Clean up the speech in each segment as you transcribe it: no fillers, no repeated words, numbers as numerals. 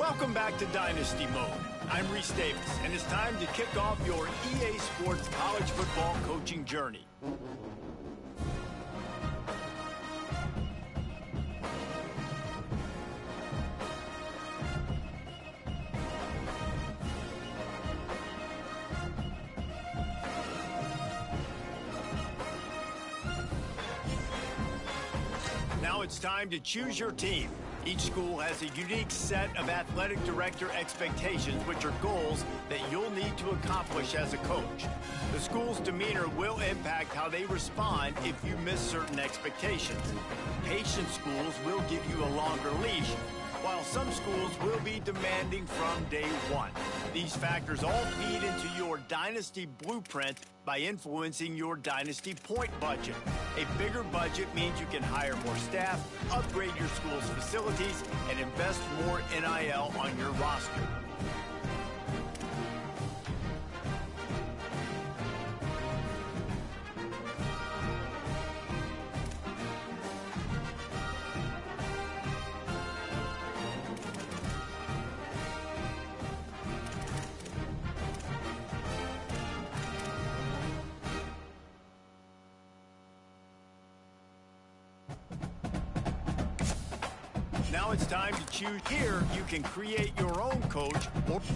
Welcome back to Dynasty Mode. I'm Reese Davis, and it's time to kick off your EA Sports college football coaching journey. Now it's time to choose your team. Each school has a unique set of athletic director expectations, which are goals that you'll need to accomplish as a coach. The school's demeanor will impact how they respond if you miss certain expectations. Patient schools will give you a longer leash, while some schools will be demanding from day one. These factors all feed into your dynasty blueprint by influencing your dynasty point budget. A bigger budget means you can hire more staff, upgrade your school's facilities, and invest more NIL on your roster. Now it's time to choose. Here, you can create your own coach.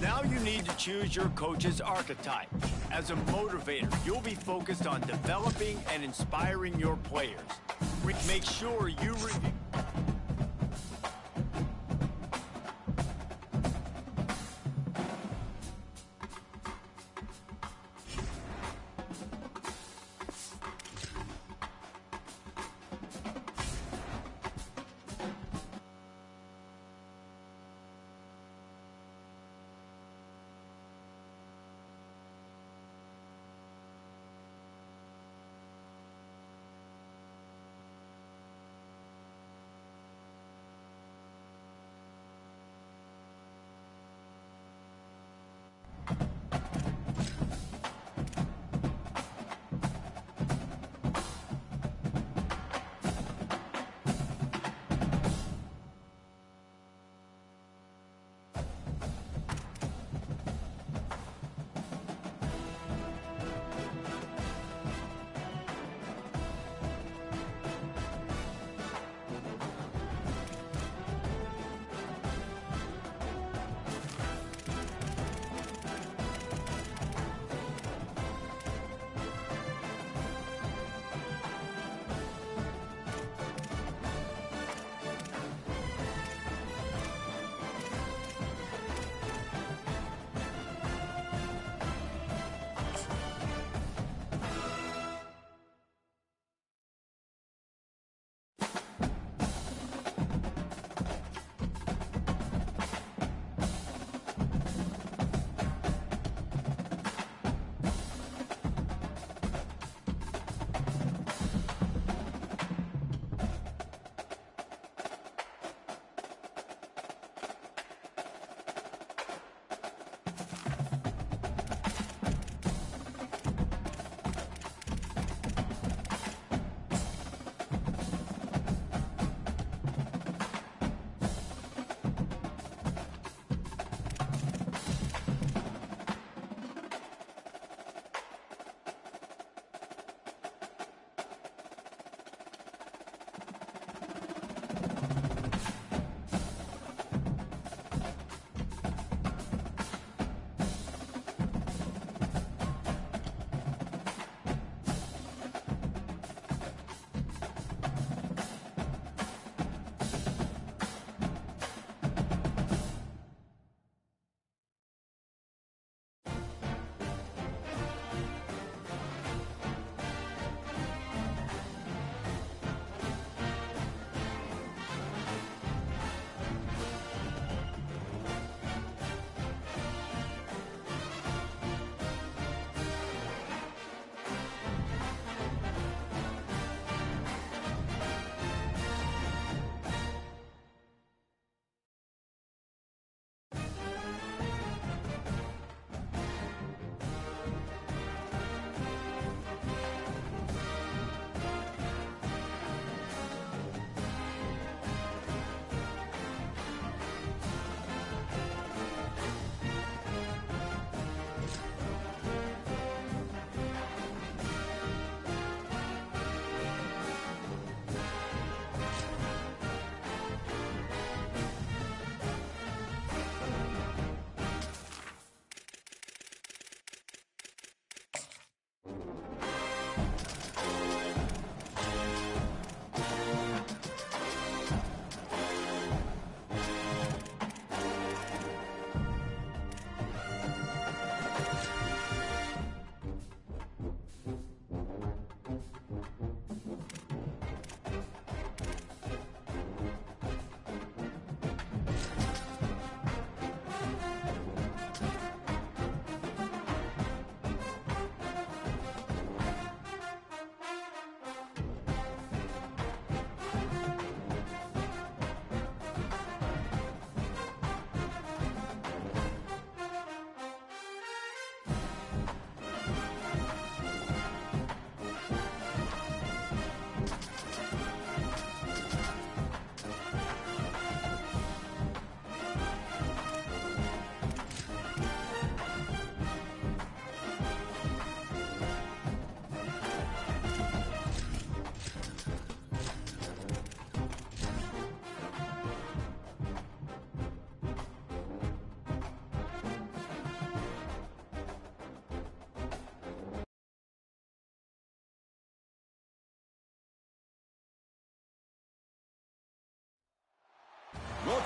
Now you need to choose your coach's archetype. As a motivator, you'll be focused on developing and inspiring your players. Make sure you review.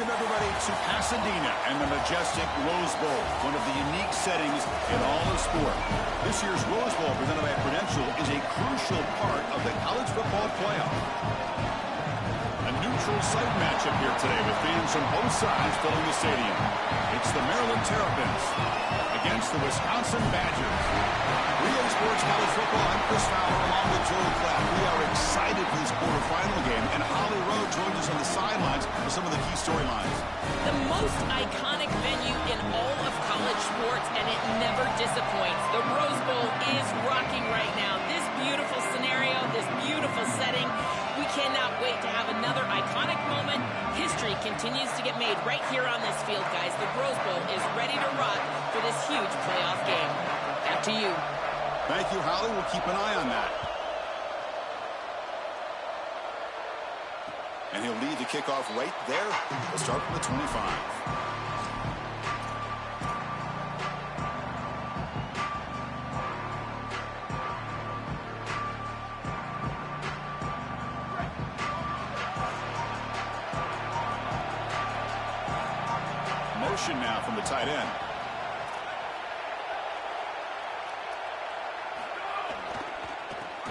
Welcome, everybody, to Pasadena and the majestic Rose Bowl, one of the unique settings in all of sport. This year's Rose Bowl, presented by Prudential, is a crucial part of the college football playoff. A neutral site matchup here today with fans from both sides filling the stadium. It's the Maryland Terrapins against the Wisconsin Badgers. EA Sports College Football, I'm Chris Fowler along with Joey Klatt. We are excited for this quarterfinal game, and Holly Rowe joins us on the sidelines for some of the key storylines. The most iconic venue in all of college sports, and it never disappoints. The Rose Bowl is rocking right now. This beautiful scenario, this beautiful setting. We cannot wait to have another iconic moment. History continues to get made right here on this field, guys. The Rose Bowl is ready to rock for this huge playoff game. Back to you. Thank you, Holly. We'll keep an eye on that. And he'll lead the kickoff right there. We'll start from the 25. Motion now from the tight end.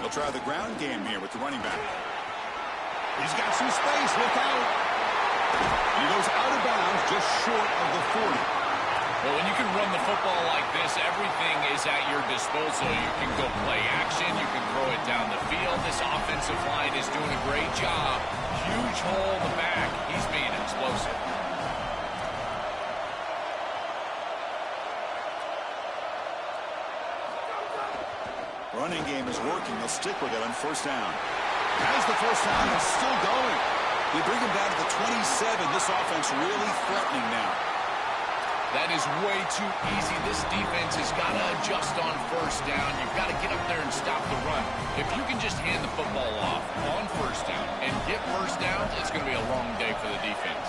He'll try the ground game here with the running back. He's got some space. Look out. And he goes out of bounds just short of the 40. Well, when you can run the football like this, everything is at your disposal. You can go play action. You can throw it down the field. This offensive line is doing a great job. Huge hole in the back. He's being explosive. Running game is working. They'll stick with it on first down. Has the first down and still going. They bring him down to the 27. This offense really threatening now. That is way too easy. This defense has got to adjust on first down. You've got to get up there and stop the run. If you can just hand the football off on first down and get first down, it's going to be a long day for the defense.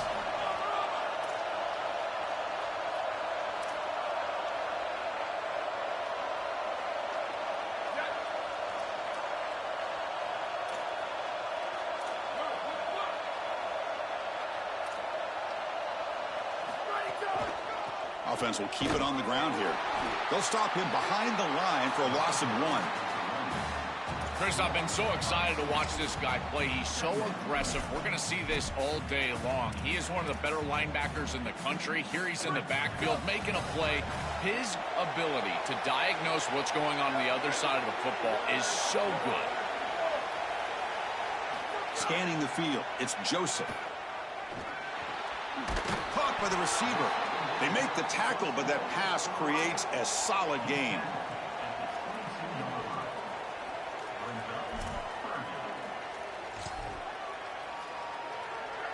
Offense will keep it on the ground here. They'll stop him behind the line for a loss of 1. Chris, I've been so excited to watch this guy play. He's so aggressive. We're going to see this all day long. He is one of the better linebackers in the country. Here he's in the backfield making a play. His ability to diagnose what's going on the other side of the football is so good. Scanning the field, it's Joseph. Caught by the receiver. They make the tackle, but that pass creates a solid gain.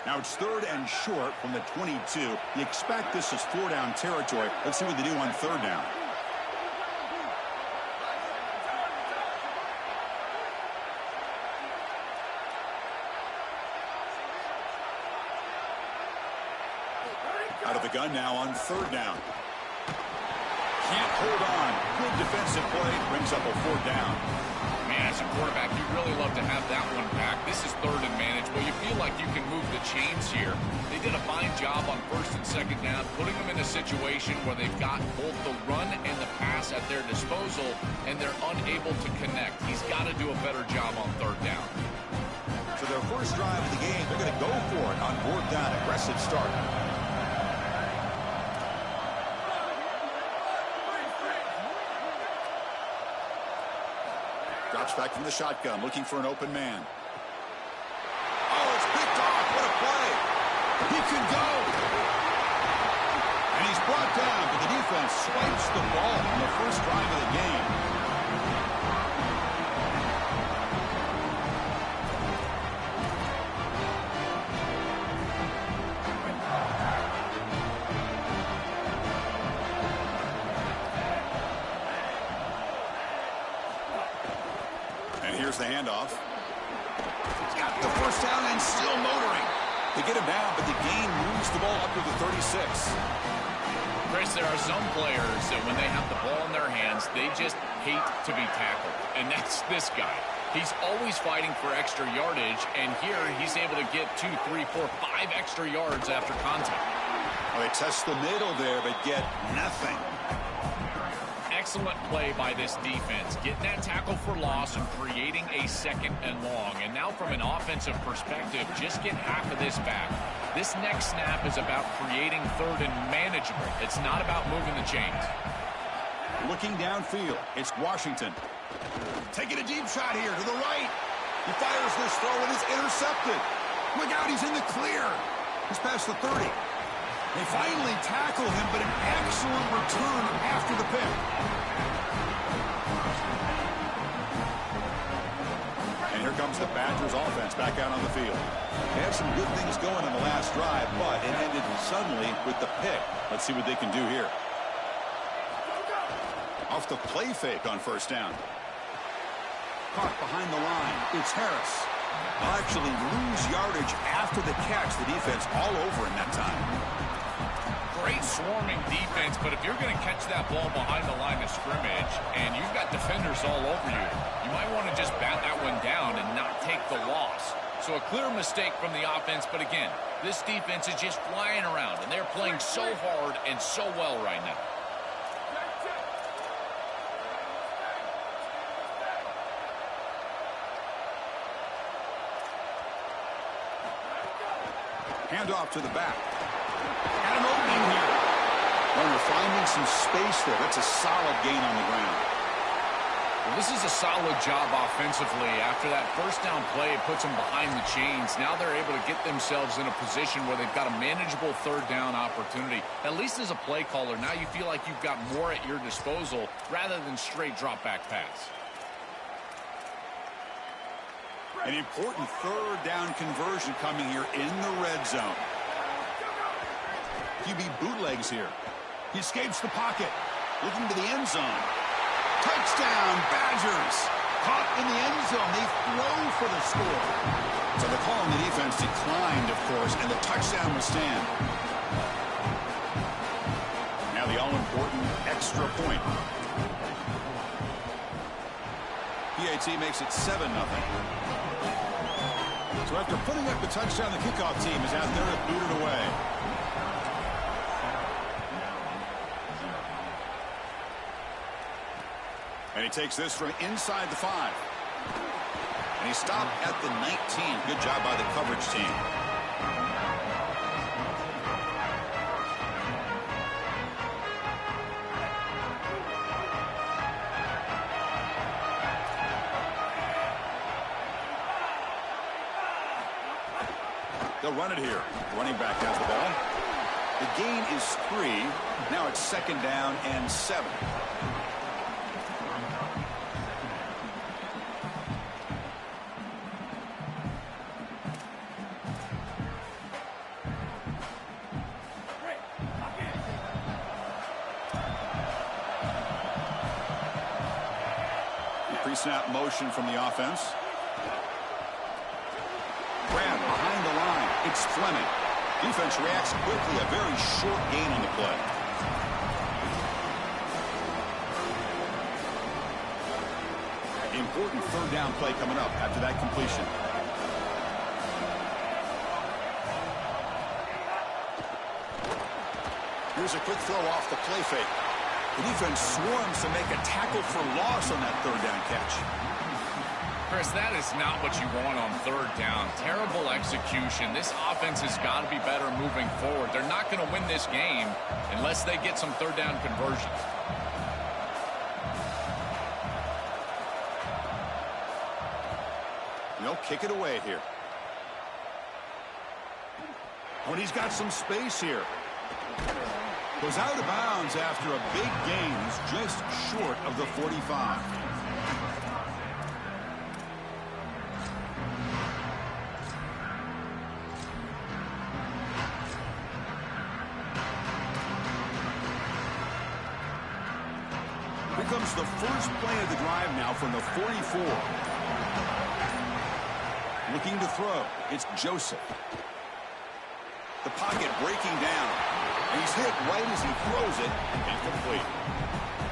Now it's 3rd and short from the 22. You expect this is 4-down territory. Let's see what they do on 3rd down. Out of the gun now on 3rd down. Can't hold on. Good defensive play. Brings up a 4th down. Man, as a quarterback, you'd really love to have that one back. This is 3rd and managed, but you feel like you can move the chains here. They did a fine job on 1st and 2nd down, putting them in a situation where they've got both the run and the pass at their disposal, and they're unable to connect. He's got to do a better job on 3rd down. So their first drive of the game, they're going to go for it on 4th down. Aggressive start. Drops back from the shotgun, looking for an open man. Oh, it's picked off. What a play. He can go. And he's brought down, but the defense swipes the ball on the first drive of the game. Here's the handoff. He's got the first down and still motoring. They get him down, but the gain moves the ball up to the 36. Chris, there are some players that when they have the ball in their hands, they just hate to be tackled. And that's this guy. He's always fighting for extra yardage, and here he's able to get 2, 3, 4, 5 extra yards after contact. Well, they test the middle there, but get nothing. Excellent play by this defense, getting that tackle for loss and creating a 2nd and long. And now from an offensive perspective, just get half of this back. This next snap is about creating 3rd and manageable. It's not about moving the chains. Looking downfield, it's Washington. Taking a deep shot here to the right. He fires this throw and it's intercepted. Look out, he's in the clear. He's past the 30. They finally tackle him, but an excellent return after the pick. And here comes the Badgers offense back out on the field. They had some good things going on the last drive, but it ended suddenly with the pick. Let's see what they can do here. Off the play fake on 1st down. Caught behind the line. It's Harris. They'll actually lose yardage after the catch. The defense all over in that time. Great swarming defense, but if you're going to catch that ball behind the line of scrimmage and you've got defenders all over you, you might want to just bat that one down and not take the loss. So a clear mistake from the offense, but again, this defense is just flying around, and they're playing so hard and so well right now. Handoff to the back. And an opening here. When we're finding some space there, that's a solid gain on the ground. Well, this is a solid job offensively. After that 1st down play, it puts them behind the chains. Now they're able to get themselves in a position where they've got a manageable 3rd down opportunity. At least as a play caller, now you feel like you've got more at your disposal rather than straight drop back pass. An important 3rd down conversion coming here in the red zone. QB bootlegs here. He escapes the pocket. Looking to the end zone. Touchdown, Badgers. Caught in the end zone. They throw for the score. So the call on the defense declined, of course, and the touchdown will stand. Now the all-important extra point. PAT makes it 7-0. So after putting up the touchdown, the kickoff team is out there to boot it away. And he takes this from inside the 5. And he stopped at the 19. Good job by the coverage team. They'll run it here. Running back has the ball. The gain is 3. Now it's 2nd down and 7. Pre-snap motion from the offense. Grab behind the line. It's Fleming. Defense reacts quickly. A very short gain on the play. Important 3rd down play coming up after that completion. Here's a quick throw off the play fake. The defense swarms to make a tackle for loss on that 3rd down catch. Chris, that is not what you want on 3rd down. Terrible execution. This offense has got to be better moving forward. They're not going to win this game unless they get some 3rd down conversions. They'll kick it away here. When he's got some space here. Goes out of bounds after a big gain. He's just short of the 45. Here comes the first play of the drive now from the 44. Looking to throw. It's Joseph. The pocket breaking down. And he's hit right as he throws it. Incomplete.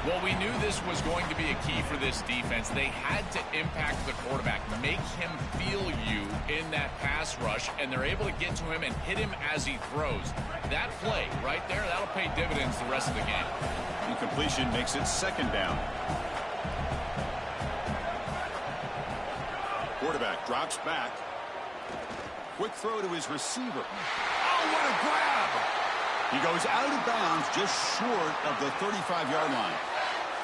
Well, we knew this was going to be a key for this defense. They had to impact the quarterback, make him feel you in that pass rush, and they're able to get to him and hit him as he throws. That play right there, that'll pay dividends the rest of the game. Incompletion makes it second down. Quarterback drops back. Quick throw to his receiver. Oh, what a grab! He goes out of bounds just short of the 35-yard line.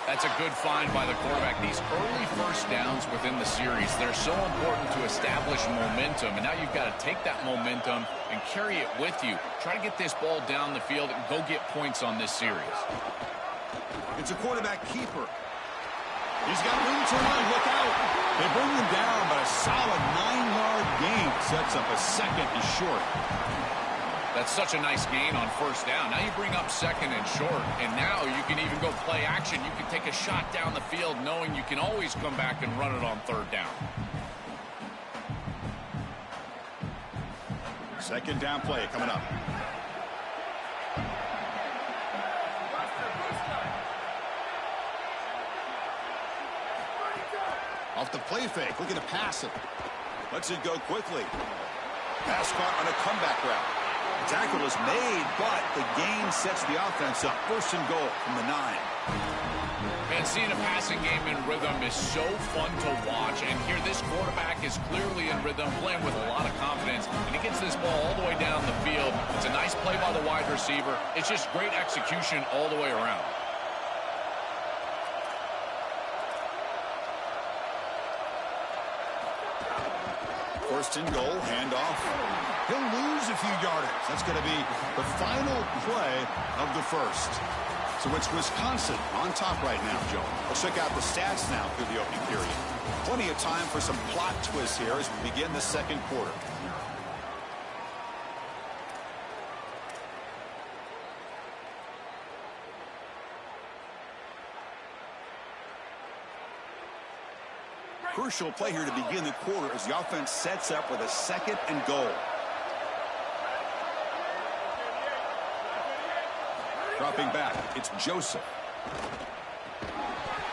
That's a good find by the quarterback. These early first downs within the series, they're so important to establish momentum. And now you've got to take that momentum and carry it with you. Try to get this ball down the field and go get points on this series. It's a quarterback keeper. He's got room to run. Look out. They bring him down, but a solid 9-yard gain sets up a second and short. That's such a nice gain on first down. Now you bring up second and short, and now you can even go play action. You can take a shot down the field knowing you can always come back and run it on third down. Second down play coming up. Off the play fake, looking to pass it. Lets it go quickly. Pass caught on a comeback route. Tackle is made, but the gain sets the offense up. First and goal from the 9. Man, seeing a passing game in rhythm is so fun to watch. And here, this quarterback is clearly in rhythm, playing with a lot of confidence. And he gets this ball all the way down the field. It's a nice play by the wide receiver. It's just great execution all the way around. First and goal, handoff. He'll lose a few yardage. That's going to be the final play of the first. So it's Wisconsin on top right now, Joe. Let's check out the stats now through the opening period. Plenty of time for some plot twists here as we begin the second quarter. Crucial play here to begin the quarter as the offense sets up with a second and goal. Dropping back, it's Joseph.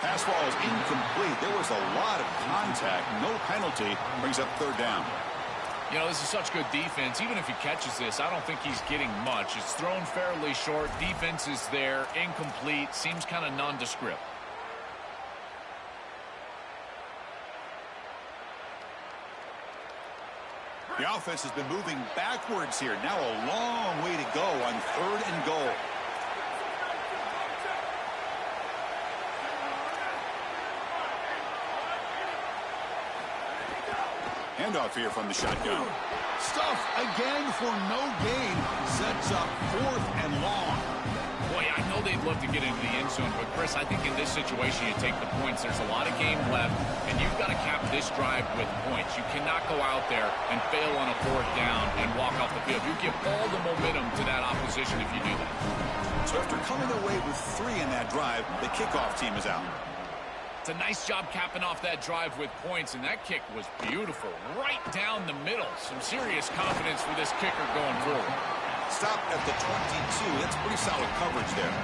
Pass ball is incomplete. There was a lot of contact. No penalty. Brings up third down. You know, this is such good defense. Even if he catches this, I don't think he's getting much. It's thrown fairly short. Defense is there. Incomplete. Seems kind of nondescript. The offense has been moving backwards here. Now a long way to go on third and goal. Handoff here from the shotgun. Stuff again for no gain. Sets up fourth and long. Boy, I know they'd love to get into the end zone, but Chris, I think in this situation you take the points. There's a lot of game left, and you've got to cap this drive with points. You cannot go out there and fail on a fourth down and walk off the field. You give all the momentum to that opposition if you do that. So after coming away with 3 in that drive, the kickoff team is out. It's a nice job capping off that drive with points, and that kick was beautiful. Right down the middle. Some serious confidence for this kicker going forward. Stopped at the 22. That's pretty solid coverage there.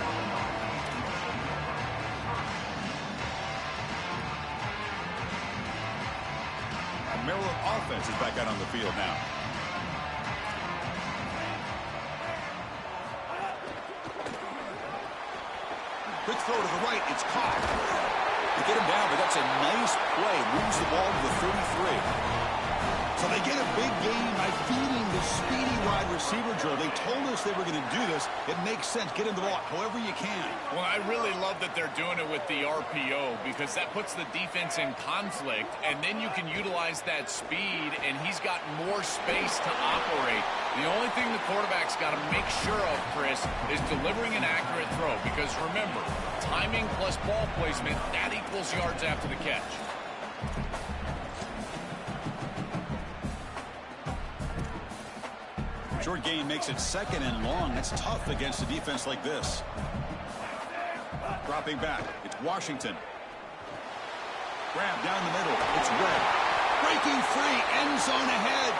And Maryland offense is back out on the field now. Quick throw to the right. It's caught. They get him down, but that's a nice play. Moves the ball to the 33. So they get a big gain by feeding the speedy wide receiver, Joe. They told us they were going to do this. It makes sense. Get him the ball however you can. Well, I really love that they're doing it with the RPO because that puts the defense in conflict, and then you can utilize that speed, and he's got more space to operate. The only thing the quarterback's got to make sure of, Chris, is delivering an accurate throw because, remember, timing plus ball placement, that equals yards after the catch. Short gain makes it second and long. That's tough against a defense like this. Dropping back, it's Washington. Grab down the middle, it's Webb. Breaking free, end zone ahead.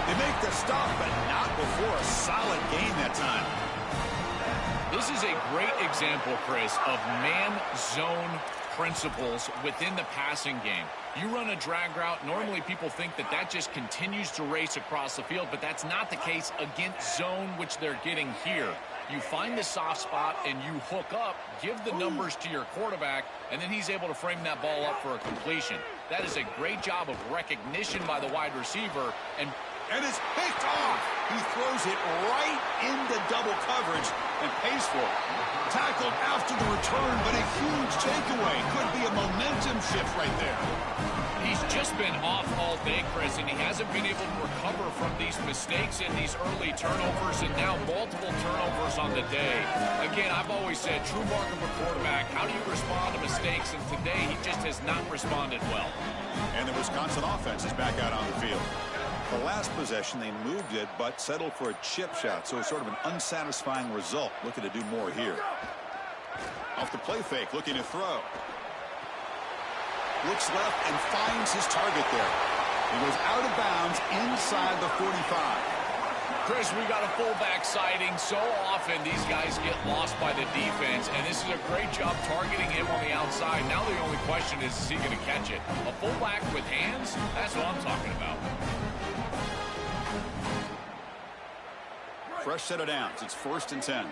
They make the stop, but not before a solid gain that time. This is a great example, Chris, of man-zone principles within the passing game. You run a drag route, normally people think that that just continues to race across the field, but that's not the case against zone, which they're getting here. You find the soft spot and you hook up, give the numbers to your quarterback, and then he's able to frame that ball up for a completion. That is a great job of recognition by the wide receiver. And it's picked off. He throws it right into double coverage and pays for it. Tackled after the return, but a huge takeaway. Could be a momentum shift right there. He's just been off all day, Chris, and he hasn't been able to recover from these mistakes and these early turnovers, and now multiple turnovers on the day. Again, I've always said, true mark of a quarterback, how do you respond to mistakes? And today, he just has not responded well. And the Wisconsin offense is back out on the field. The last possession, they moved it, but settled for a chip shot, so it's sort of an unsatisfying result. Looking to do more here. Off the play fake, looking to throw. Looks left and finds his target there. He goes out of bounds inside the 45. Chris, we got a fullback sighting. So often these guys get lost by the defense, and this is a great job targeting him on the outside. Now the only question is he going to catch it? A fullback with hands? That's what I'm talking about. Fresh set of downs. It's 1st and 10.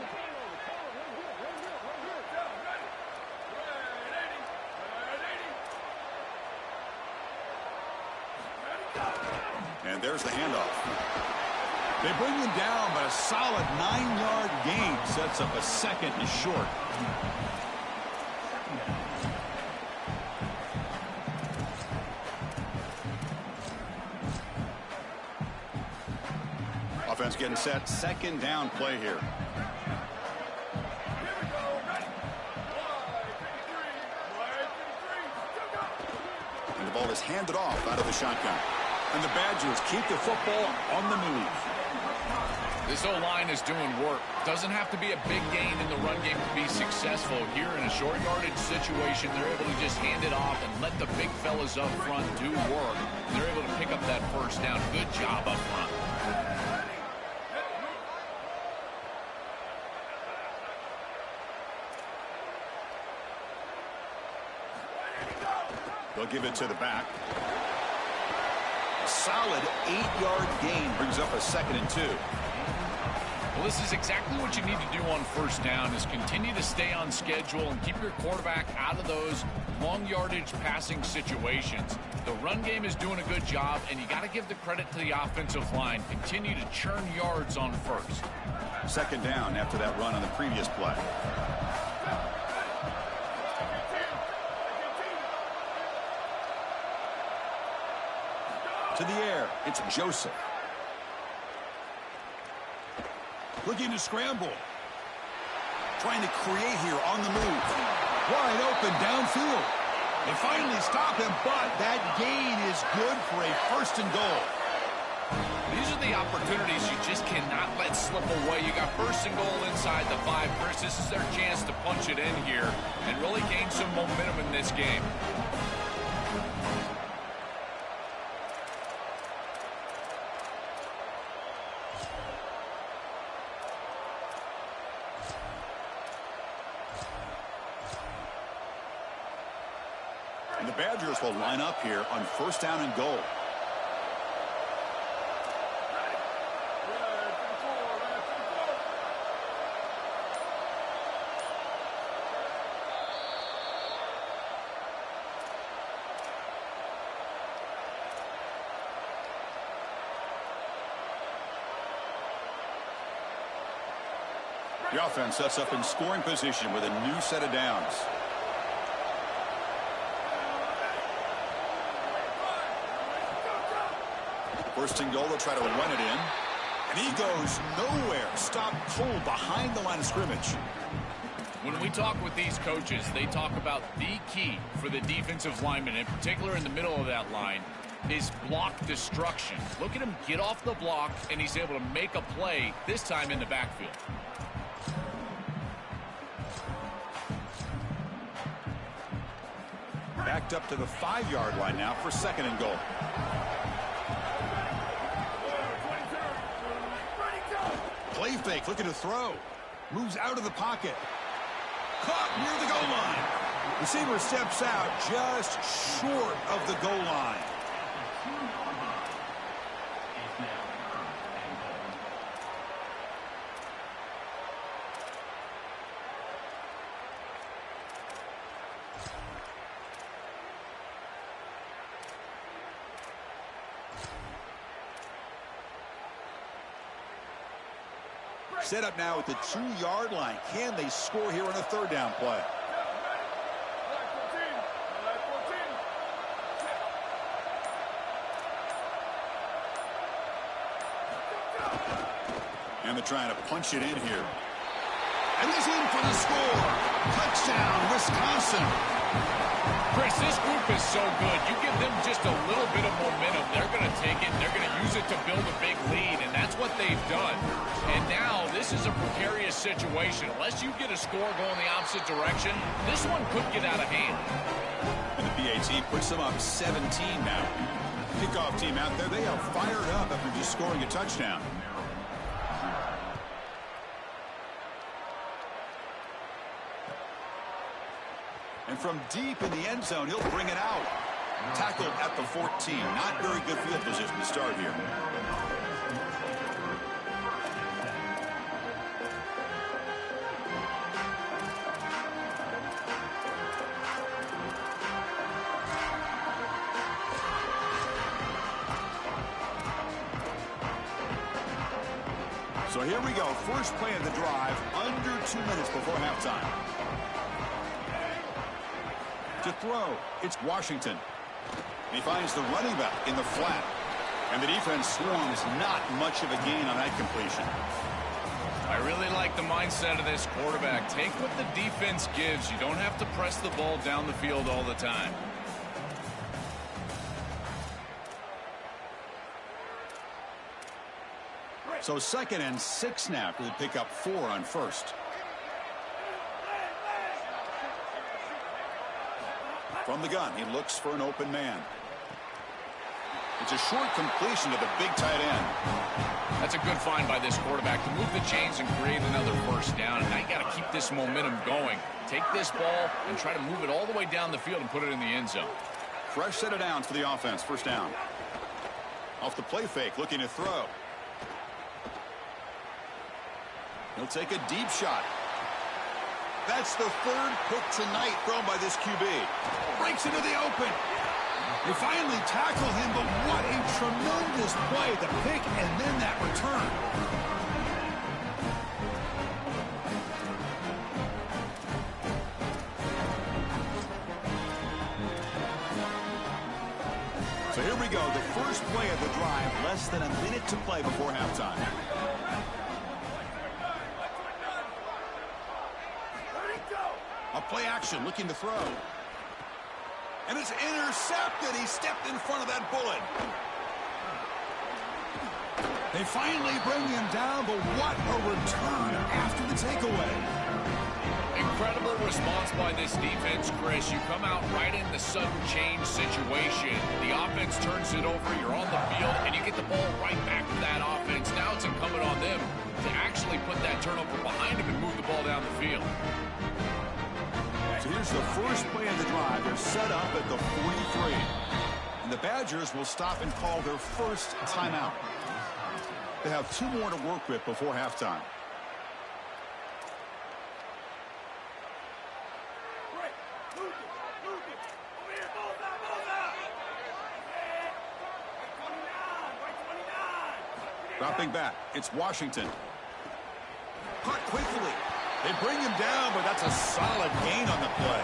And there's the handoff. They bring him down, but a solid 9-yard gain sets up a second and short. Offense getting set. 2nd down play here. And the ball is handed off out of the shotgun. And the Badgers keep the football on the move. This O-line is doing work. Doesn't have to be a big gain in the run game to be successful. Here in a short yardage situation, they're able to just hand it off and let the big fellas up front do work. They're able to pick up that 1st down. Good job up front. They'll give it to the back. A solid 8-yard gain brings up a 2nd and 2. Well, this is exactly what you need to do on 1st down is continue to stay on schedule and keep your quarterback out of those long yardage passing situations. The run game is doing a good job, and you got to give the credit to the offensive line. Continue to churn yards on 1st. 2nd down after that run on the previous play. To the air, it's Joseph. Looking to scramble. Trying to create here on the move. Wide open downfield. They finally stop him, but that gain is good for a 1st and goal. These are the opportunities you just cannot let slip away. You got 1st and goal inside the 5. Chris, this is their chance to punch it in here and really gain some momentum in this game. And the Badgers will line up here on 1st down and goal. The offense sets up in scoring position with a new set of downs. First and goal, they'll try to run it in. And he goes nowhere. Stopped cold behind the line of scrimmage. When we talk with these coaches, they talk about the key for the defensive lineman, in particular in the middle of that line, is block destruction. Look at him get off the block, and he's able to make a play, this time in the backfield. Backed up to the 5-yard line now for 2nd and goal. Play fake, looking to throw. Moves out of the pocket. Caught near the goal line. Receiver steps out just short of the goal line. Set up now at the 2-yard line. Can they score here on a third down play? And they're trying to punch it in here. And he's in for the score. Touchdown, Wisconsin. Chris, this group is so good. You give them just a little bit of momentum, they're going to take it, they're going to use it to build a big lead, and that's what they've done. And now this is a precarious situation. Unless you get a score going the opposite direction, this one could get out of hand. And the BAT puts them up 17 now. Kickoff team out there, they are fired up after just scoring a touchdown. And from deep in the end zone, he'll bring it out. Tackled at the 14. Not very good field position to start here. So here we go. First play of the drive, under 2 minutes before halftime. To throw, it's Washington. He finds the running back in the flat. And the defense swarms, not much of a gain on that completion. I really like the mindset of this quarterback. Take what the defense gives. You don't have to press the ball down the field all the time. So 2nd and 6 now after they pick up 4 on first. From the gun, he looks for an open man. It's a short completion to the big tight end. That's a good find by this quarterback to move the chains and create another first down. And now you got to keep this momentum going. Take this ball and try to move it all the way down the field and put it in the end zone. Fresh set of downs for the offense. First down. Off the play fake, looking to throw. He'll take a deep shot. That's the 3rd pick tonight thrown by this QB. Breaks into the open. They finally tackle him, but what a tremendous play. The pick and then that return. So here we go. The first play of the drive. Less than a minute to play before halftime. A play action, looking to throw. And it's intercepted. He stepped in front of that bullet. They finally bring him down, but what a return after the takeaway. Incredible response by this defense, Chris. You come out right in the sudden change situation. The offense turns it over, you're on the field, and you get the ball right back to that offense. Now it's incumbent on them to actually put that turnover behind them and move the ball down the field. So here's the first play of the drive. They're set up at the 43. And the Badgers will stop and call their first timeout. They have 2 more to work with before halftime. Dropping back, it's Washington. Caught quickly. They bring him down, but that's a solid gain on the play.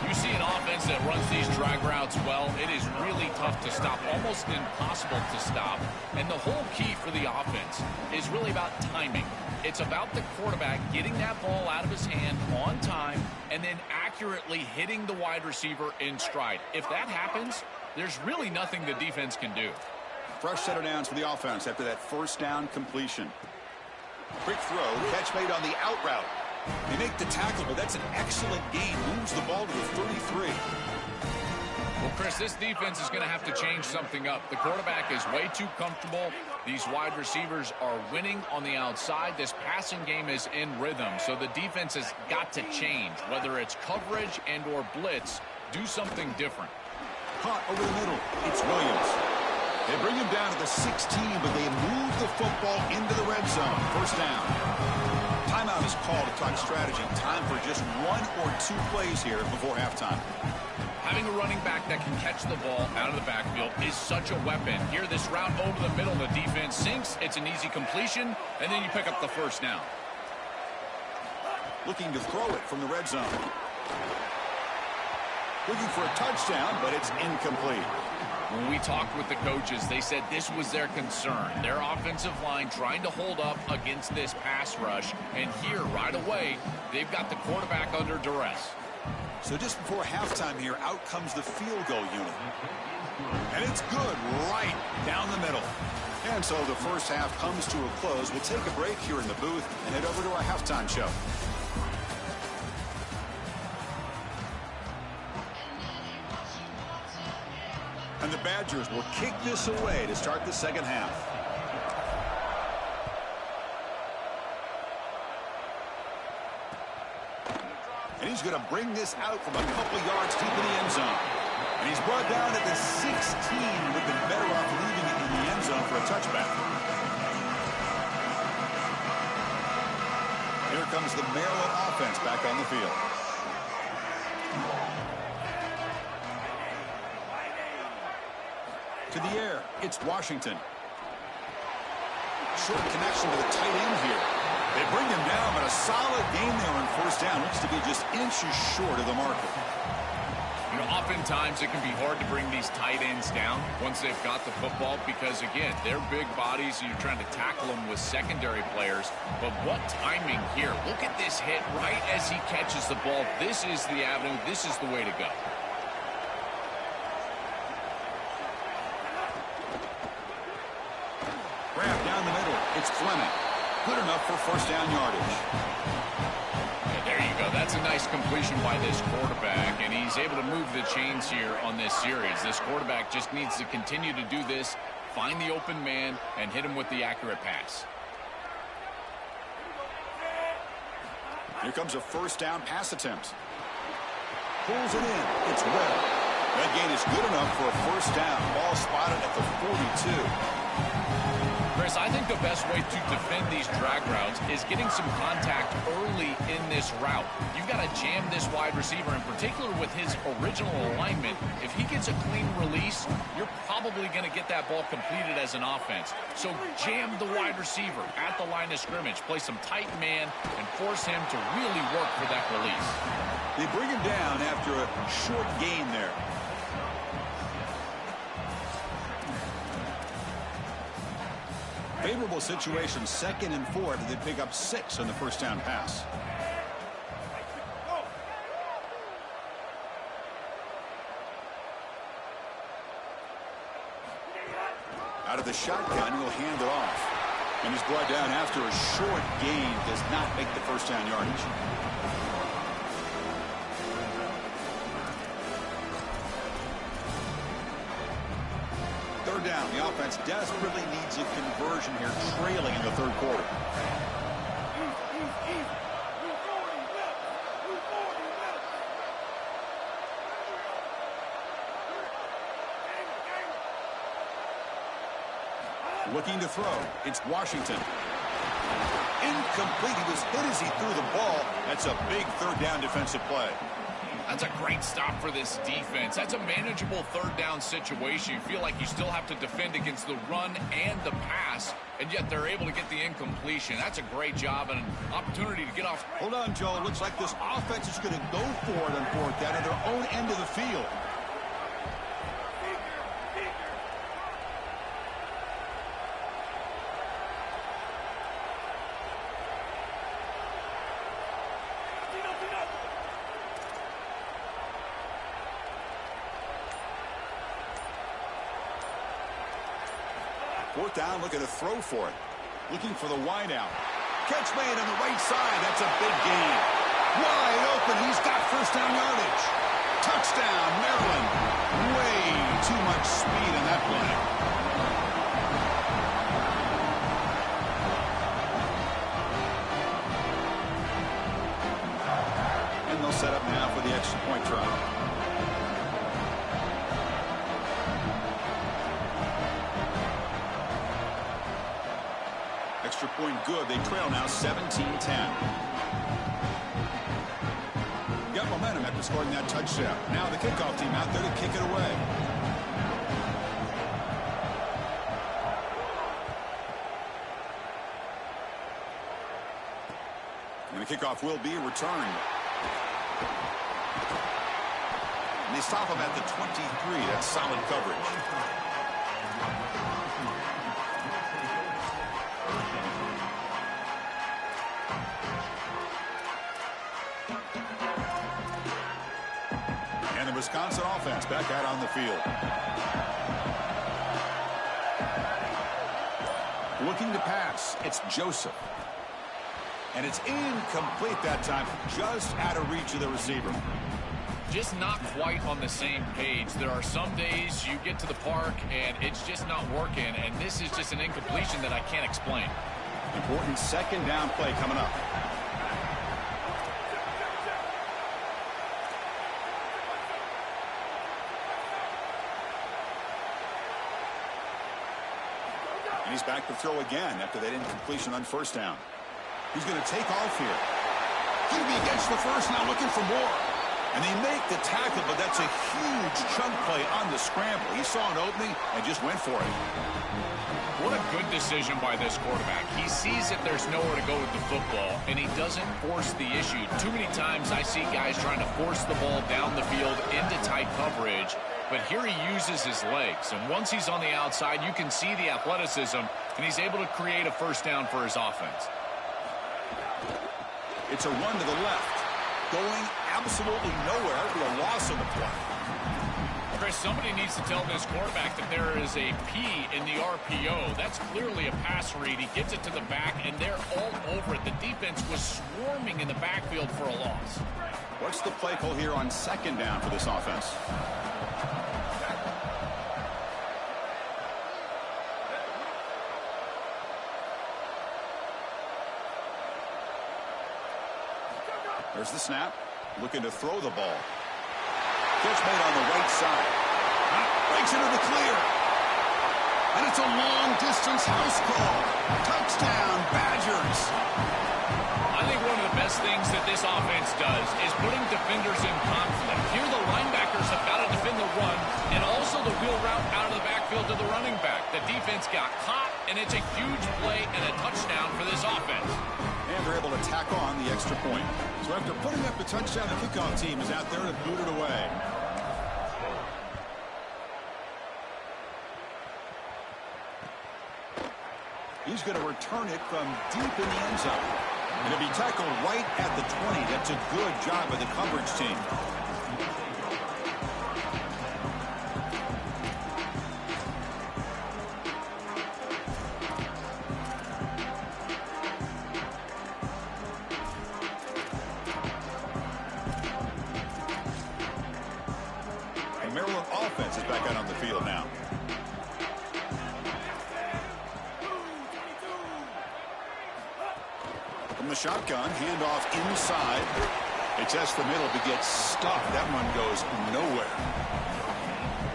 You see an offense that runs these drag routes well, it is really tough to stop, almost impossible to stop. And the whole key for the offense is really about timing. It's about the quarterback getting that ball out of his hand on time and then accurately hitting the wide receiver in stride. If that happens, there's really nothing the defense can do. Fresh set of downs for the offense after that first down completion. Quick throw, catch made on the out route. They make the tackle, but that's an excellent gain. Moves the ball to the 33. Well, Chris, this defense is going to have to change something up. The quarterback is way too comfortable. These wide receivers are winning on the outside. This passing game is in rhythm, so the defense has got to change. Whether it's coverage and or blitz, do something different. Caught over the middle. It's Williams. They bring him down to the 16, but they move the football into the red zone. First down. Timeout is called to talk strategy. Time for just 1 or 2 plays here before halftime. Having a running back that can catch the ball out of the backfield is such a weapon. Here, this route over the middle, the defense sinks. It's an easy completion, and then you pick up the first down. Looking to throw it from the red zone. Looking for a touchdown, but it's incomplete. When we talked with the coaches, they said this was their concern. Their offensive line trying to hold up against this pass rush. And here, right away, they've got the quarterback under duress. So just before halftime here, out comes the field goal unit. And it's good right down the middle. And so the first half comes to a close. We'll take a break here in the booth and head over to our halftime show. And the Badgers will kick this away to start the second half. And he's going to bring this out from a couple yards deep in the end zone. And he's brought down at the 16. Would have been better off leaving it in the end zone for a touchback. Here comes the Maryland offense back on the field. To the air, it's Washington. Short connection to the tight end here. They bring him down, but a solid game there on first down. Looks to be just inches short of the marker. You know, oftentimes it can be hard to bring these tight ends down once they've got the football because, again, they're big bodies and you're trying to tackle them with secondary players. But what timing here. Look at this hit right as he catches the ball. This is the avenue. This is the way to go. Grab down the middle. It's Fleming. Good enough for first down yardage. And there you go. That's a nice completion by this quarterback, and he's able to move the chains here on this series. This quarterback just needs to continue to do this, find the open man, and hit him with the accurate pass. Here comes a first down pass attempt. Pulls it in. It's Webb. That gain is good enough for a first down. Ball spotted at the 42. Chris, I think the best way to defend these drag routes is getting some contact early in this route. You've got to jam this wide receiver, in particular with his original alignment. If he gets a clean release, you're probably going to get that ball completed as an offense. So jam the wide receiver at the line of scrimmage, play some tight man, and force him to really work for that release. They bring him down after a short gain there. Favorable situation, 2nd and 4. They pick up 6 on the first down pass. Out of the shotgun, he'll hand it off. And he's brought down after a short gain. Does not make the first down yardage. Third down. The offense desperately needs a conversion here, trailing in the third quarter. Looking to throw. It's Washington. Incomplete. He was hit as he threw the ball. That's a big third down defensive play. That's a great stop for this defense. That's a manageable third down situation. You feel like you still have to defend against the run and the pass, and yet they're able to get the incompletion. That's a great job and an opportunity to get off. Hold on, Joe. It looks like this offense is going to go for it on fourth down at their own end of the field. Fourth down, looking to throw for it. Looking for the wide out. Catch made on the right side. That's a big gain. Wide open. He's got first down yardage. Touchdown, Maryland. Way too much speed in that play. And they'll set up now for the extra point try. Extra point good. They trail now 17-10. Got momentum after scoring that touchdown. Now the kickoff team out there to kick it away. And the kickoff will be returned. And they stop him at the 23. That's solid coverage. And the Wisconsin offense back out on the field. Looking to pass, it's Joseph. And it's incomplete that time, just out of reach of the receiver. Just not quite on the same page. There are some days you get to the park and it's just not working, and this is just an incompletion that I can't explain. Important second down play coming up. And he's back to throw again after that incompletion on first down. He's going to take off here. Going to be against the first, now looking for more. And they make the tackle, but that's a huge chunk play on the scramble. He saw an opening and just went for it. What a good decision by this quarterback. He sees that there's nowhere to go with the football, and he doesn't force the issue. Too many times I see guys trying to force the ball down the field into tight coverage, but here he uses his legs. And once he's on the outside, you can see the athleticism, and he's able to create a first down for his offense. It's a run to the left. Going absolutely nowhere for a loss on the play. Chris, somebody needs to tell this quarterback that there is a P in the RPO. That's clearly a pass read. He gets it to the back, and they're all over it. The defense was swarming in the backfield for a loss. What's the play call here on second down for this offense? There's the snap. Looking to throw the ball. Catch made on the right side. Breaks into the clear. And it's a long-distance house call. Touchdown, Badgers. I think one of the best things that this offense does is putting defenders in conflict. Here the linebackers have got to defend the run and also the wheel route out of the backfield to the running back. The defense got caught, and it's a huge play and a touchdown for this offense. And they're able to tack on the extra point. So after putting up the touchdown, the kickoff team is out there to boot it away. He's going to return it from deep in the end zone. And it'll be tackled right at the 20. That's a good job by the coverage team. Maryland offense is back out on the field now. From the shotgun, handoff inside. They test the middle, but gets stuck. That one goes nowhere.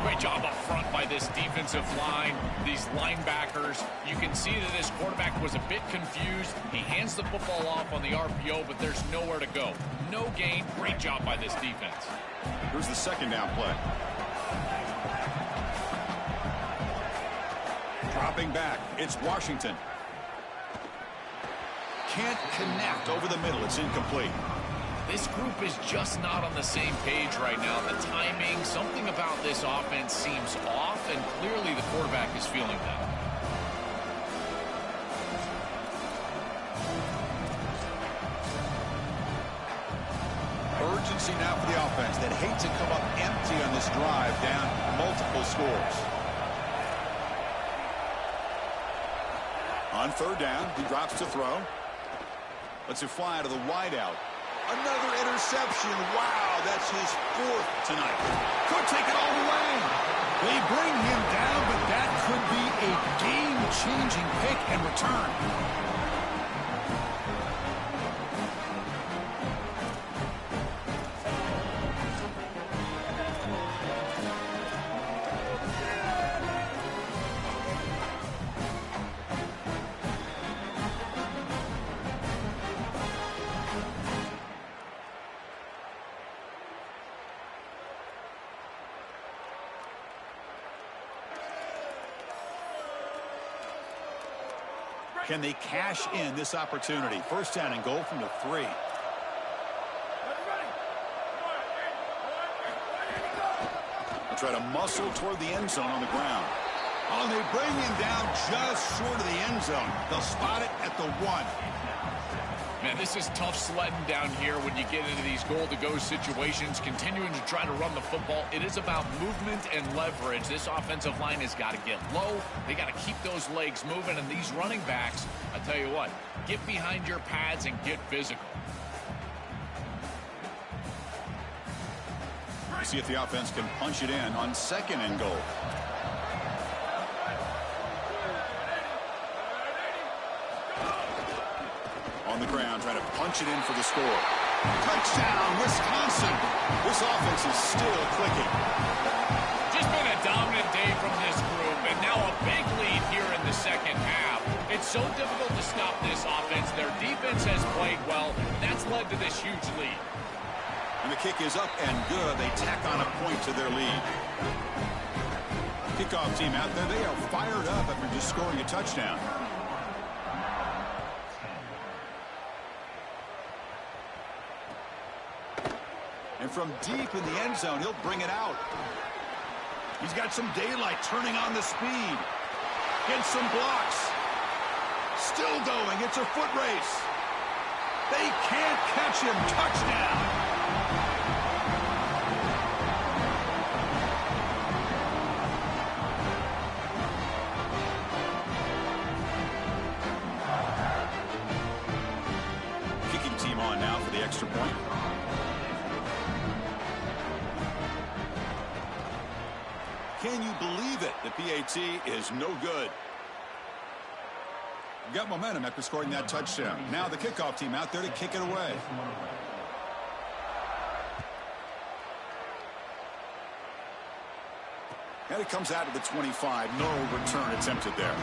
Great job up front by this defensive line, these linebackers. You can see that this quarterback was a bit confused. He hands the football off on the RPO, but there's nowhere to go. No gain. Great job by this defense. Here's the second down play. Dropping back, it's Washington. Can't connect over the middle. It's incomplete. This group is just not on the same page right now. The timing, something about this offense seems off, and clearly the quarterback is feeling that. Urgency now for the offense that hate to come up empty on this drive, down multiple scores. On third down, he drops to throw. Lets it fly out of the wideout. Another interception. Wow, that's his 4th tonight. Could take it all the way. They bring him down, but that could be a game-changing pick and return. Can they cash in this opportunity? First down and goal from the 3. They'll try to muscle toward the end zone on the ground. Oh, and they bring him down just short of the end zone. They'll spot it at the 1. Man, this is tough sledding down here when you get into these goal-to-go situations, continuing to try to run the football. It is about movement and leverage. This offensive line has got to get low. They got to keep those legs moving, and these running backs, I tell you what, get behind your pads and get physical. See if the offense can punch it in on 2nd and goal. On the ground, trying to punch it in for the score. Touchdown, Wisconsin. This offense is still clicking. Just been a dominant day from this group, and now a big lead here in the second half. It's so difficult to stop this offense. Their defense has played well. That's led to this huge lead. And the kick is up and good. They tack on a point to their lead. Kickoff team out there, they are fired up after just scoring a touchdown. And from deep in the end zone, he'll bring it out. He's got some daylight, turning on the speed. Gets some blocks. Still going. It's a foot race. They can't catch him. Touchdown. Kicking team on now for the extra point. Can you believe it? The PAT is no good. Got momentum after scoring that touchdown. Now the kickoff team out there to kick it away. And it comes out of the 25. No return attempted there.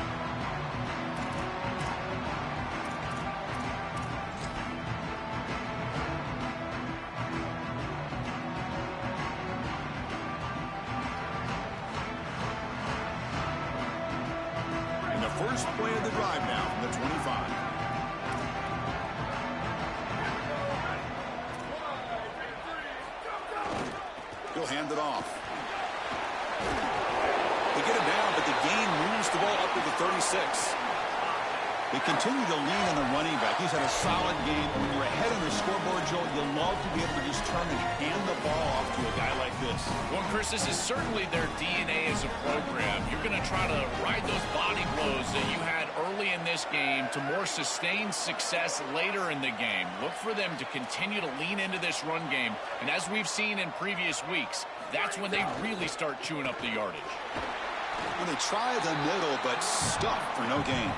First play of the drive now from the 25. He'll hand it off. They get it down, but the gain moves the ball up to the 36. They continue to lean on the running back. He's had a solid game. When you're ahead on the scoreboard, Joel, you love to be able to just turn and hand the ball off to a guy like this. Well, Chris, this is certainly their DNA as a program. You're going to try to ride those body blows that you had early in this game to more sustained success later in the game. Look for them to continue to lean into this run game. And as we've seen in previous weeks, that's when they really start chewing up the yardage. Well, they try the middle, but stuck for no gain.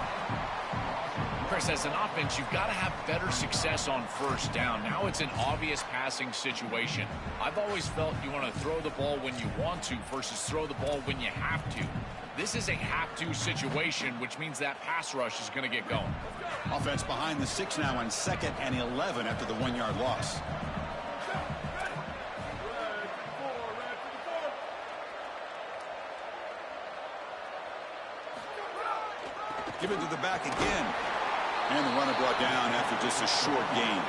Chris, as an offense, you've got to have better success on first down. Now it's an obvious passing situation. I've always felt you want to throw the ball when you want to versus throw the ball when you have to. This is a have-to situation, which means that pass rush is going to get going. Offense behind the 6 now on 2nd and 11 after the 1-yard loss. Give it to the back again. And the runner brought down after just a short gain.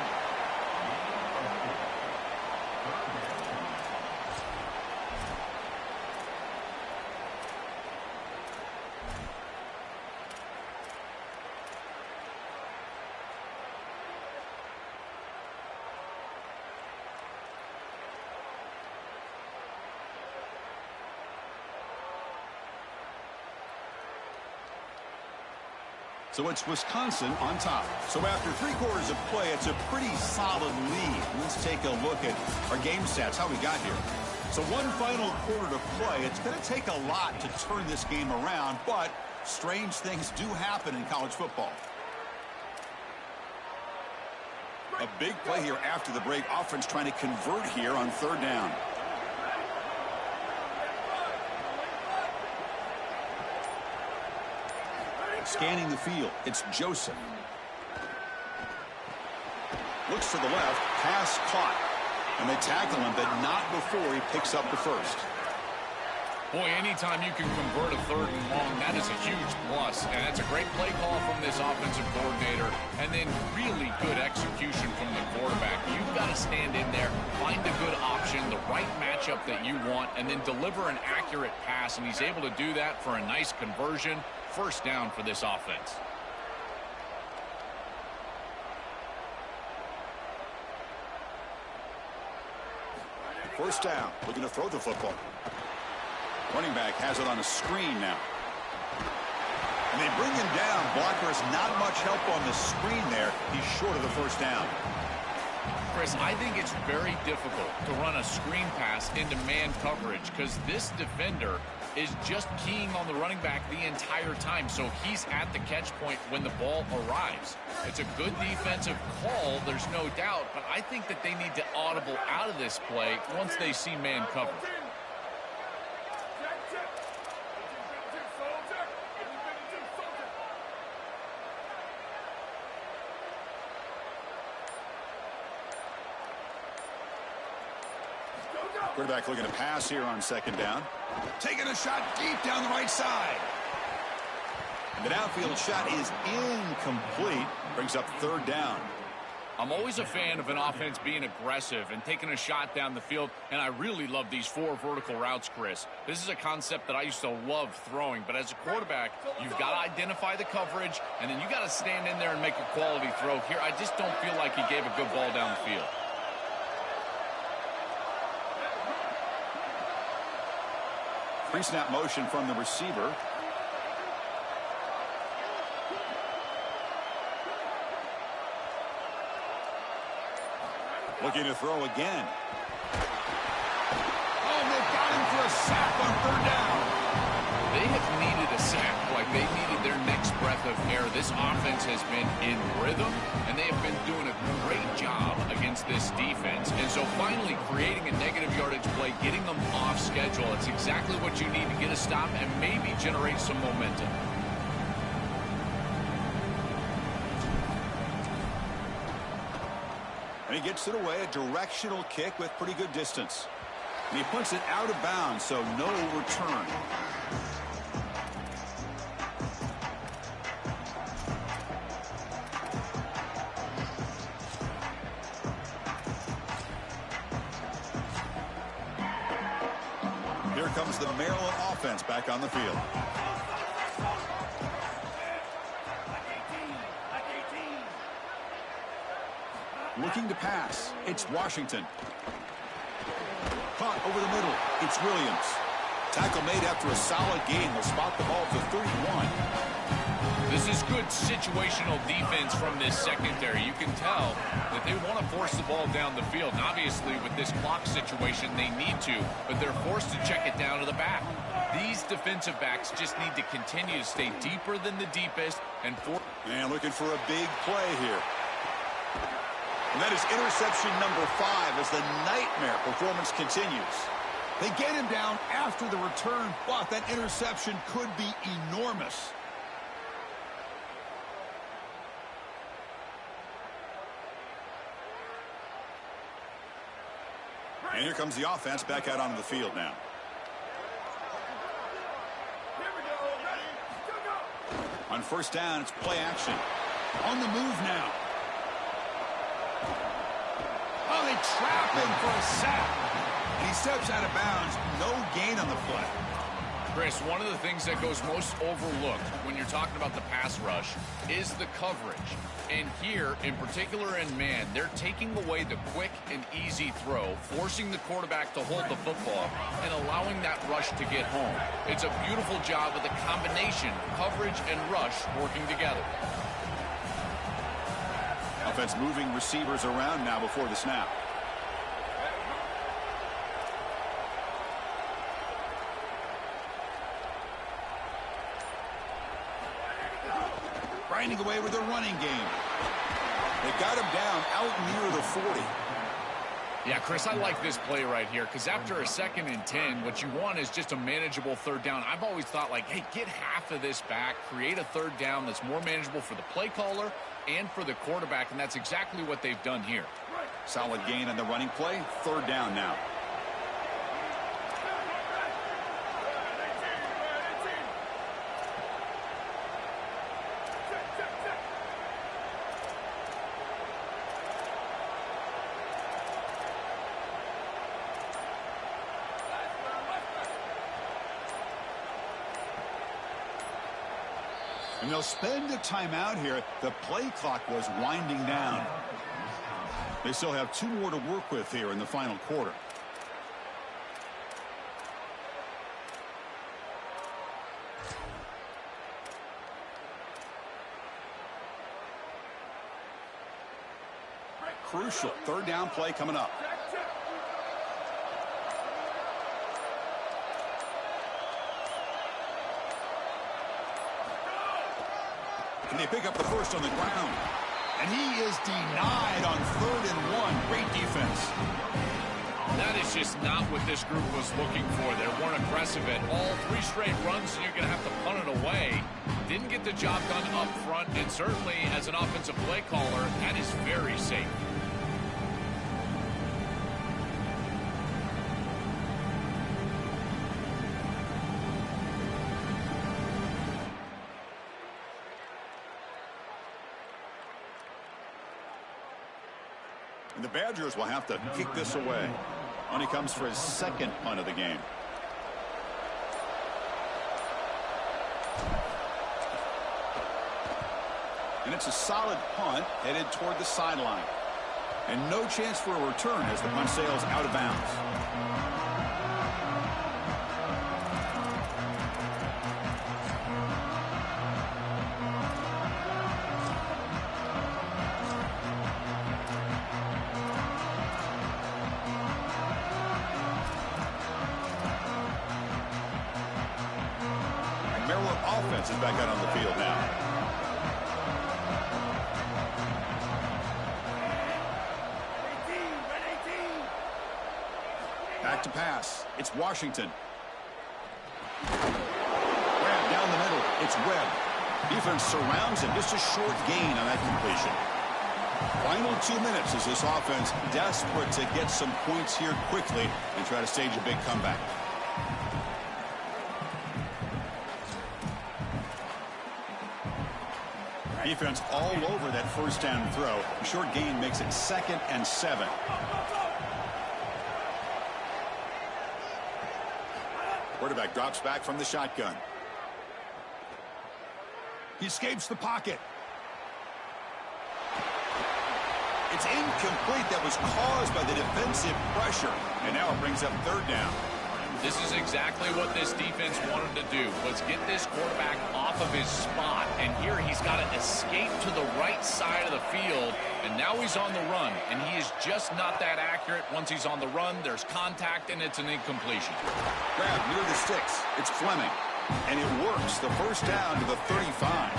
So it's Wisconsin on top. So after 3 quarters of play, it's a pretty solid lead. Let's take a look at our game stats, how we got here. So one final quarter to play. It's going to take a lot to turn this game around, but strange things do happen in college football. A big play here after the break. Offense trying to convert here on 3rd down. Scanning the field, it's Joseph. Looks to the left, pass caught. And they tackle him, but not before he picks up the first. Boy, anytime you can convert a 3rd and long, that is a huge plus. And that's a great play call from this offensive coordinator. And then really good execution from the quarterback. You've got to stand in there, find a good option, the right matchup that you want, and then deliver an accurate pass. And he's able to do that for a nice conversion. 1st down for this offense. First down, looking to throw the football. Running back has it on a screen now. And they bring him down. Blocker has not much help on the screen there. He's short of the 1st down. Chris, I think it's very difficult to run a screen pass into man coverage because this defender is just keying on the running back the entire time. So he's at the catch point when the ball arrives. It's a good defensive call, there's no doubt, but I think that they need to audible out of this play once they see man coverage. Quarterback looking to pass here on 2nd down. Taking a shot deep down the right side. The downfield shot is incomplete. Brings up 3rd down. I'm always a fan of an offense being aggressive and taking a shot down the field, and I really love these 4 vertical routes, Chris. This is a concept that I used to love throwing, but as a quarterback, you've got to identify the coverage, and then you got to stand in there and make a quality throw. Here, I just don't feel like he gave a good ball down the field. Pre-snap motion from the receiver. Looking to throw again. Oh, they've got him for a sack on 3rd down. They have needed a sack like they needed their next breath of air. This offense has been in rhythm, and they have been doing a great job against this defense. And so finally creating a negative yardage play, getting them off schedule, it's exactly what you need to get a stop and maybe generate some momentum. And he gets it away, a directional kick with pretty good distance. And he puts it out of bounds, so no return. Here comes the Maryland offense back on the field. Looking to pass. It's Washington. Caught over the middle. It's Williams. Tackle made after a solid gain. Will spot the ball to 31. This is good situational defense from this secondary. You can tell that they want to force the ball down the field. And obviously, with this clock situation, they need to, but they're forced to check it down to the back. These defensive backs just need to continue to stay deeper than the deepest and looking for a big play here. And that is interception number 5 as the nightmare performance continues. They get him down after the return, but that interception could be enormous. And here comes the offense back out onto the field now. On 1st down, it's play action. On the move now. Oh, they trap him for a sack. And he steps out of bounds. No gain on the play. Chris, one of the things that goes most overlooked when you're talking about the pass rush is the coverage. And here, in particular in man, they're taking away the quick and easy throw, forcing the quarterback to hold the football and allowing that rush to get home. It's a beautiful job of the combination, coverage and rush working together. Offense moving receivers around now before the snap. Grinding away with their running game. They got him down out near the 40. Yeah, Chris, I like this play right here because after a 2nd and 10, what you want is just a manageable 3rd down. I've always thought, like, hey, get half of this back, create a 3rd down that's more manageable for the play caller and for the quarterback, and that's exactly what they've done here. Solid gain on the running play. 3rd down now. And they'll spend a timeout here. The play clock was winding down. They still have 2 more to work with here in the final quarter. Crucial 3rd down play coming up. And they pick up the first on the ground. And he is denied on 3rd and 1. Great defense. That is just not what this group was looking for. They weren't aggressive at all. 3 straight runs, and you're going to have to punt it away. Didn't get the job done up front, and certainly as an offensive play caller, that is very safe. And the Badgers will have to kick this away. And he comes for his 2nd punt of the game. And it's a solid punt headed toward the sideline. And no chance for a return as the punt sails out of bounds. Offense is back out on the field now. Back to pass. It's Washington. Grab down the middle. It's Webb. Defense surrounds him. Just a short gain on that completion. Final 2 minutes as this offense desperate to get some points here quickly and try to stage a big comeback. Defense all over that 1st down throw. A short gain makes it 2nd and 7. Quarterback drops back from the shotgun. He escapes the pocket. It's incomplete. That was caused by the defensive pressure. And now it brings up 3rd down. This is exactly what this defense wanted to do, was get this quarterback off of his spot. And here he's got to escape to the right side of the field. And now he's on the run. And he is just not that accurate. Once he's on the run, there's contact, and it's an incompletion. Grab near the sticks. It's Fleming. And it works. The 1st down to the 35.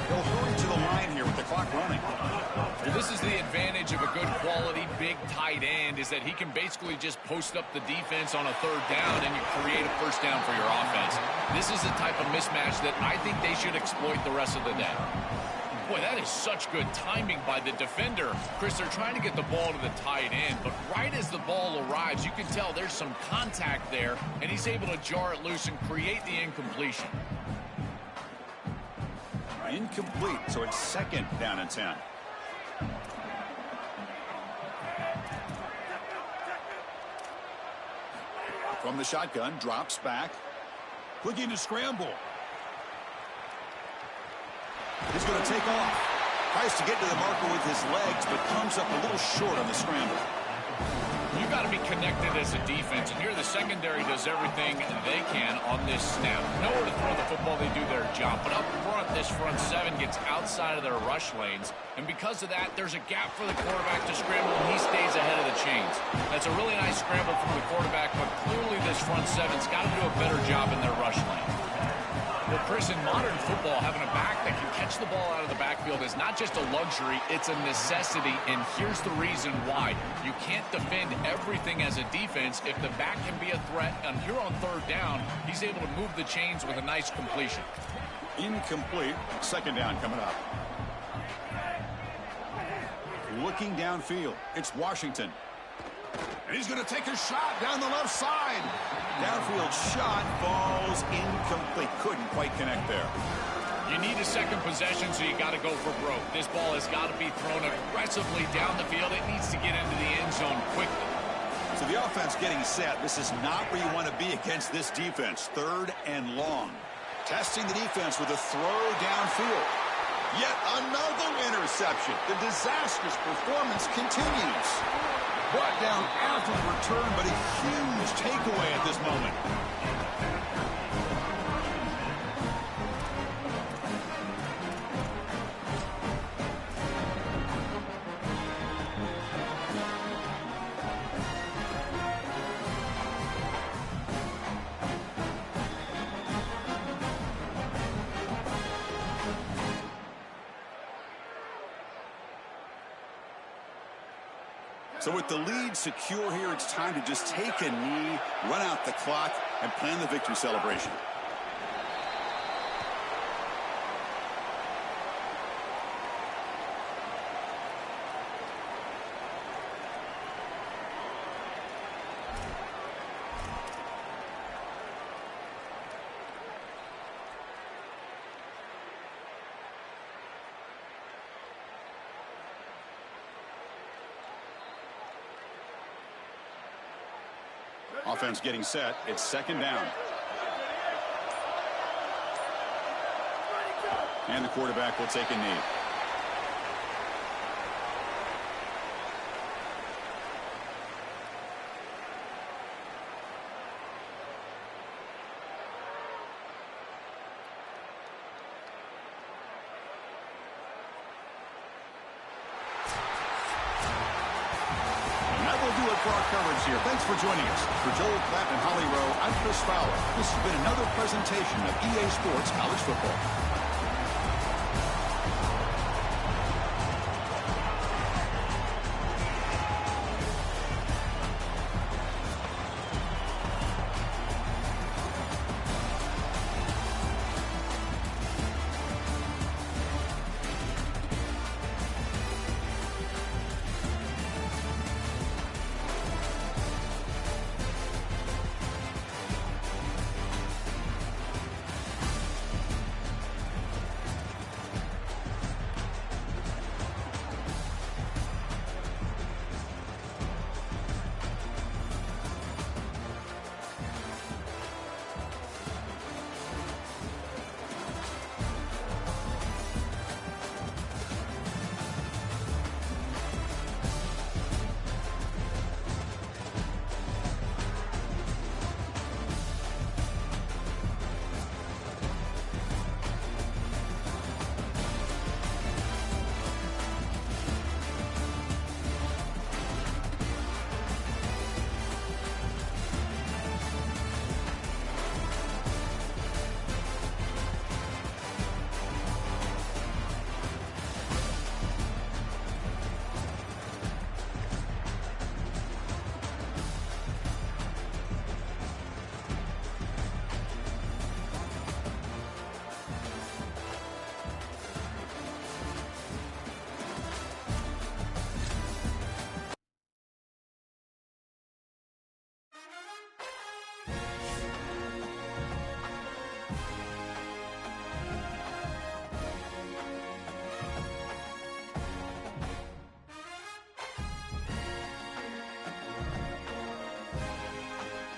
They'll hurry to the line here with the clock running. Well, this is the advantage of a good quality big tight end, is that he can basically just post up the defense on a 3rd down and you create a 1st down for your offense. This is the type of mismatch that I think they should exploit the rest of the day. Boy, that is such good timing by the defender. Chris, they're trying to get the ball to the tight end, but right as the ball arrives, you can tell there's some contact there, and he's able to jar it loose and create the incompletion. Incomplete, so it's 2nd down and 10. From the shotgun, drops back. Looking to scramble. He's going to take off. Tries to get to the marker with his legs, but comes up a little short on the scramble. You've got to be connected as a defense, and here the secondary does everything they can on this snap. Nowhere to throw the football, they do their job. But up front, this front seven gets outside of their rush lanes, and because of that, there's a gap for the quarterback to scramble, and he stays ahead of the chains. That's a really nice scramble from the quarterback, but clearly this front seven's got to do a better job in their rush lane. Well, Chris, in modern football, having a back that can catch the ball out of the backfield is not just a luxury, it's a necessity, and here's the reason why. You can't defend everything as a defense if the back can be a threat, and here on third down, he's able to move the chains with a nice completion. Incomplete. Second down coming up. Looking downfield, it's Washington. And he's going to take a shot down the left side. Downfield shot falls incomplete. Couldn't quite connect there. You need a second possession, so you got to go for broke. This ball has got to be thrown aggressively down the field. It needs to get into the end zone quickly. So the offense getting set. This is not where you want to be against this defense. Third and long. Testing the defense with a throw downfield. Yet another interception. The disastrous performance continues. Brought down after the return, but a huge takeaway at this moment. So with the lead secure here, it's time to just take a knee, run out the clock, and plan the victory celebration. Offense getting set. It's second down. And the quarterback will take a knee. For our coverage here. Thanks for joining us. For Joel Klatt and Holly Rowe, I'm Chris Fowler. This has been another presentation of EA Sports College Football.